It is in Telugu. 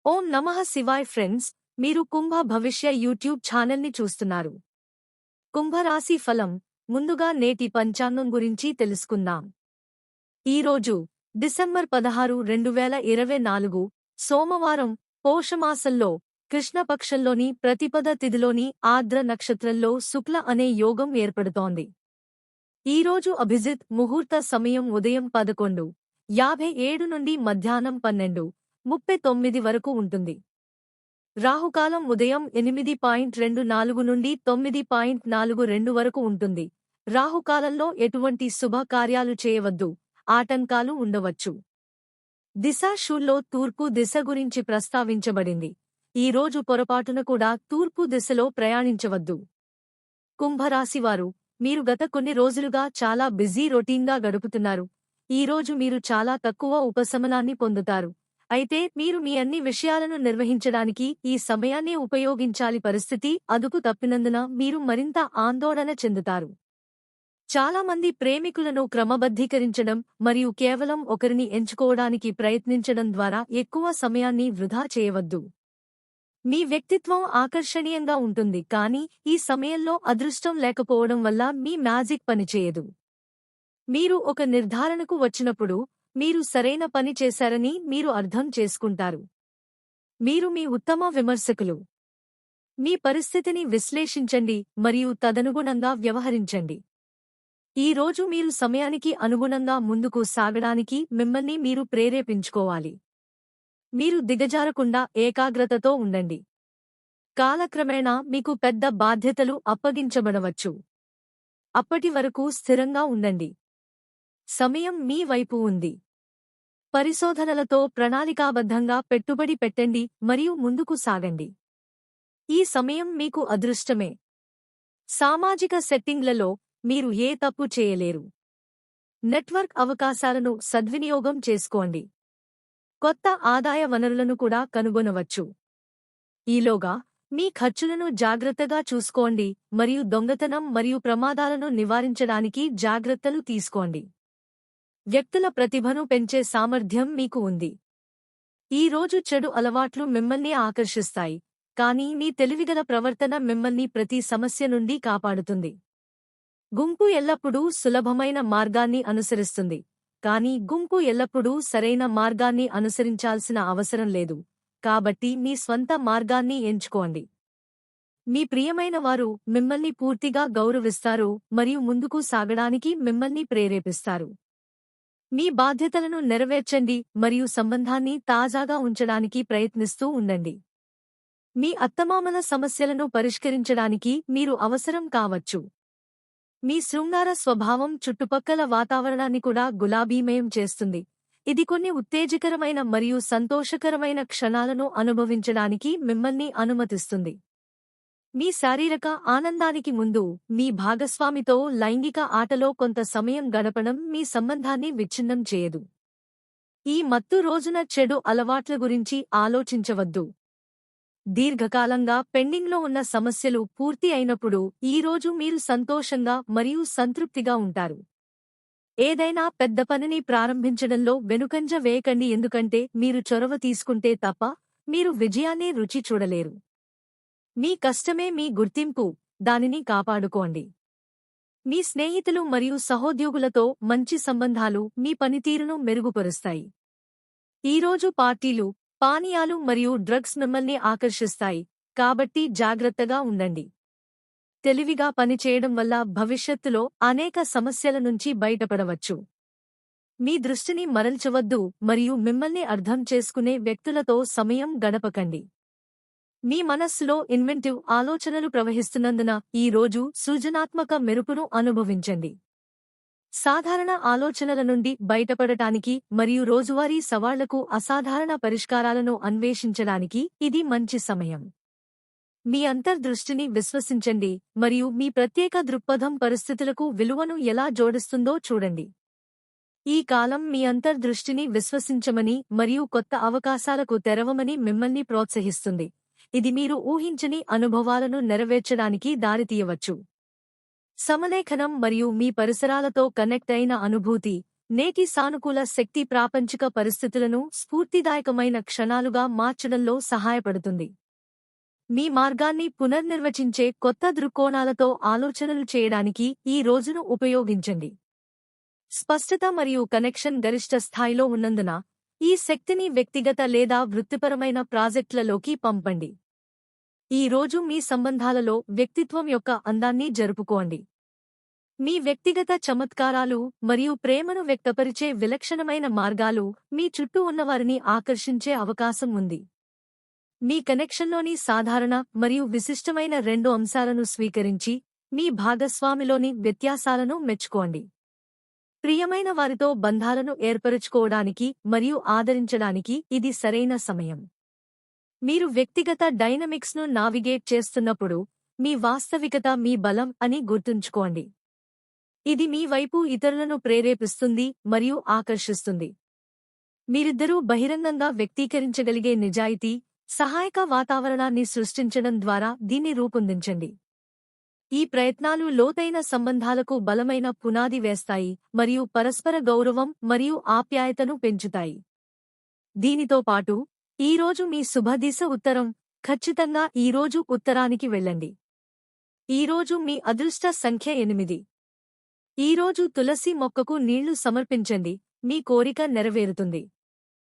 ఓం నమః శివాయ్ ఫ్రెండ్స్, మీరు కుంభ భవిష్య యూట్యూబ్ ఛానల్ని చూస్తున్నారు. కుంభరాశి ఫలం. ముందుగా నేటి పంచాంగం గురించి తెలుసుకుందాం. ఈరోజు డిసెంబర్ 16, 2024 సోమవారం, పోషమాసంలో కృష్ణపక్షంలోని ప్రతిపద తిథిలోని ఆర్ద్ర నక్షత్రంలో శుక్ల అనే యోగం ఏర్పడుతోంది. ఈరోజు అభిజిత్ ముహూర్త సమయం ఉదయం 11:57 నుండి మధ్యాహ్నం 12:39 వరకు ఉంటుంది. రాహుకాలం ఉదయం 8:24 నుండి 9:42 వరకు ఉంటుంది. రాహుకాలంలో ఎటువంటి శుభ కార్యాలు చేయవద్దు, ఆటంకాలు ఉండవచ్చు. దిశ షూల్లో తూర్పు దిశ గురించి ప్రస్తావించబడింది. ఈ రోజు పొరపాటున కూడా తూర్పు దిశలో ప్రయాణించవద్దు. కుంభరాశివారు, మీరు గత కొన్ని రోజులుగా చాలా బిజీ రొటీన్గా గడుపుతున్నారు. ఈ రోజు మీరు చాలా తక్కువ ఉపశమనాన్ని పొందుతారు. అయితే మీరు మీ అన్ని విషయాలను నిర్వహించడానికి ఈ సమయాన్ని ఉపయోగించాలి. పరిస్థితి అదుపు తప్పినందున మీరు మరింత ఆందోళన చెందుతారు. చాలామంది ప్రేమికులను క్రమబద్ధీకరించడం మరియు కేవలం ఒకరిని ఎంచుకోవడానికి ప్రయత్నించడం ద్వారా ఎక్కువ సమయాన్ని వృధా చేయవద్దు. మీ వ్యక్తిత్వం ఆకర్షణీయంగా ఉంటుంది, కానీ ఈ సమయంలో అదృష్టం లేకపోవడం వల్ల మీ మ్యాజిక్ పనిచేయదు. మీరు ఒక నిర్ధారణకు వచ్చినప్పుడు మీరు సరైన పని చేశారని మీరు అర్థం చేసుకుంటారు. మీరు మీ ఉత్తమ విమర్శకులు. మీ పరిస్థితిని విశ్లేషించండి మరియు తదనుగుణంగా వ్యవహరించండి. ఈ రోజు మీరు సమయానికి అనుగుణంగా ముందుకు సాగడానికి మిమ్మల్ని మీరు ప్రేరేపించుకోవాలి. మీరు దిగజారకుండా ఏకాగ్రతతో ఉండండి. కాలక్రమేణా మీకు పెద్ద బాధ్యతలు అప్పగించబడవచ్చు. అప్పటి వరకు స్థిరంగా ఉండండి. సమయం మీ వైపు ఉంది. పరిశోధనలతో ప్రణాళికాబద్ధంగా పెట్టుబడి పెట్టండి మరియు ముందుకు సాగండి. ఈ సమయం మీకు అదృష్టమే. సామాజిక సెట్టింగ్లలో మీరు ఏ తప్పు చేయలేరు. నెట్వర్క్ అవకాశాలను సద్వినియోగం చేసుకోండి. కొత్త ఆదాయ వనరులను కూడా కనుగొనవచ్చు. ఈలోగా మీ ఖర్చులను జాగ్రత్తగా చూసుకోండి మరియు దొంగతనం మరియు ప్రమాదాలను నివారించడానికి జాగ్రత్తలు తీసుకోండి. వ్యక్తుల ప్రతిభను పెంచే సామర్థ్యం మీకు ఉంది. ఈ రోజు చెడు అలవాట్లు మిమ్మల్ని ఆకర్షిస్తాయి, కానీ మీ తెలివిగల ప్రవర్తన మిమ్మల్ని ప్రతి సమస్య నుండి కాపాడుతుంది. గుంపు ఎల్లప్పుడూ సులభమైన మార్గాన్ని అనుసరిస్తుంది, కానీ గుంపు ఎల్లప్పుడూ సరైన మార్గాన్ని అనుసరించాల్సిన అవసరం లేదు. కాబట్టి మీ స్వంత మార్గాన్ని ఎంచుకోండి. మీ ప్రియమైన వారు మిమ్మల్ని పూర్తిగా గౌరవిస్తారు మరియు ముందుకు సాగడానికి మిమ్మల్ని ప్రేరేపిస్తారు. మీ బాధ్యతలను నెరవేర్చండి మరియు సంబంధాన్ని తాజాగా ఉంచడానికి ప్రయత్నిస్తూ ఉండండి. మీ అత్తమామల సమస్యలను పరిష్కరించడానికి మీరు అవసరం కావచ్చు. మీ శృంగార స్వభావం చుట్టుపక్కల వాతావరణాన్ని కూడా గులాబీమయం చేస్తుంది. ఇది కొన్ని ఉత్తేజకరమైన మరియు సంతోషకరమైన క్షణాలను అనుభవించడానికి మిమ్మల్ని అనుమతిస్తుంది. మీ శారీరక ఆనందానికి ముందు మీ భాగస్వామితో లైంగిక ఆటలో కొంత సమయం గడపడం మీ సంబంధాన్ని విచ్ఛిన్నం చేయదు. ఈ మత్తు రోజున చెడు అలవాట్ల గురించి ఆలోచించవద్దు. దీర్ఘకాలంగా పెండింగ్లో ఉన్న సమస్యలు పూర్తి అయినప్పుడు ఈ రోజు మీరు సంతోషంగా మరియు సంతృప్తిగా ఉంటారు. ఏదైనా పెద్ద పనిని ప్రారంభించడంలో వెనుకంజ వేయకండి, ఎందుకంటే మీరు చొరవ తీసుకుంటే తప్ప మీరు విజయాన్ని రుచి చూడలేరు. మీ కష్టమే మీ గుర్తింపు, దానిని కాపాడుకోండి. మీ స్నేహితులు మరియు సహోద్యోగులతో మంచి సంబంధాలు మీ పనితీరును మెరుగుపరుస్తాయి. ఈరోజు పార్టీలు, పానీయాలు మరియు డ్రగ్స్ మిమ్మల్ని ఆకర్షిస్తాయి, కాబట్టి జాగ్రత్తగా ఉండండి. తెలివిగా పనిచేయడం వల్ల భవిష్యత్తులో అనేక సమస్యల నుంచి బయటపడవచ్చు. మీ దృష్టిని మరల్చవద్దు మరియు మిమ్మల్ని అర్థం చేసుకునే వ్యక్తులతో సమయం గడపకండి. మీ మనస్సులో ఇన్వెంటివ్ ఆలోచనలు ప్రవహిస్తున్నందున ఈ రోజు సృజనాత్మక మెరుపును అనుభవించండి. సాధారణ ఆలోచనల నుండి బయటపడటానికి మరియు రోజువారీ సవాళ్లకు అసాధారణ పరిష్కారాలను అన్వేషించడానికి ఇది మంచి సమయం. మీ అంతర్దృష్టిని విశ్వసించండి మరియు మీ ప్రత్యేక దృక్పథం పరిస్థితులకు విలువను ఎలా జోడిస్తుందో చూడండి. ఈ కాలం మీ అంతర్దృష్టిని విశ్వసించమని మరియు కొత్త అవకాశాలకు తెరవమని మిమ్మల్ని ప్రోత్సహిస్తుంది. ఇది మీరు ఊహించని అనుభవాలను నెరవేర్చడానికి దారితీయవచ్చు. సమలేఖనం మరియు మీ పరిసరాలతో కనెక్ట్ అయిన అనుభూతి నేటి సానుకూల శక్తి ప్రాపంచిక పరిస్థితులను స్ఫూర్తిదాయకమైన క్షణాలుగా మార్చడంలో సహాయపడుతుంది. మీ మార్గాన్ని పునర్నిర్వచించే కొత్త దృక్కోణాలతో ఆలోచనలు చేయడానికి ఈ రోజును ఉపయోగించండి. స్పష్టత మరియు కనెక్షన్ గరిష్ట స్థాయిలో ఉన్నందున ఈ శక్తిని వ్యక్తిగత లేదా వృత్తిపరమైన ప్రాజెక్టులలోకి పంపండి. ఈ రోజు మీ సంబంధాలలో వ్యక్తిత్వం యొక్క అందాన్ని జరుపుకోండి. మీ వ్యక్తిగత చమత్కారాలు మరియు ప్రేమను వ్యక్తపరిచే విలక్షణమైన మార్గాలు మీ చుట్టూ ఉన్నవారిని ఆకర్షించే అవకాశం ఉంది. మీ కనెక్షన్లోని సాధారణ మరియు విశిష్టమైన రెండు అంశాలను స్వీకరించి మీ భాగస్వామిలోని వ్యత్యాసాలను మెచ్చుకోండి. ప్రియమైన వారితో బంధాలను ఏర్పరుచుకోవడానికి మరియు ఆదరించడానికి ఇది సరైన సమయం. మీరు వ్యక్తిగత డైనమిక్స్ను నావిగేట్ చేస్తున్నప్పుడు మీ వాస్తవికత మీ బలం అని గుర్తుంచుకోండి. ఇది మీ వైపు ఇతరులను ప్రేరేపిస్తుంది మరియు ఆకర్షిస్తుంది. మీరిద్దరూ బహిరంగంగా వ్యక్తీకరించగలిగే నిజాయితీ, సహాయక వాతావరణాన్ని సృష్టించడం ద్వారా దీన్ని రూపొందించండి. ఈ ప్రయత్నాలు లోతైన సంబంధాలకు బలమైన పునాది వేస్తాయి మరియు పరస్పర గౌరవం మరియు ఆప్యాయతను పెంచుతాయి. దీనితో పాటు ఈరోజు మీ శుభదిశ ఉత్తరం. ఖచ్చితంగా ఈరోజు ఉత్తరానికి వెళ్ళండి. ఈరోజు మీ అదృష్ట సంఖ్య 8. ఈరోజు తులసి మొక్కకు నీళ్లు సమర్పించండి, మీ కోరిక నెరవేరుతుంది.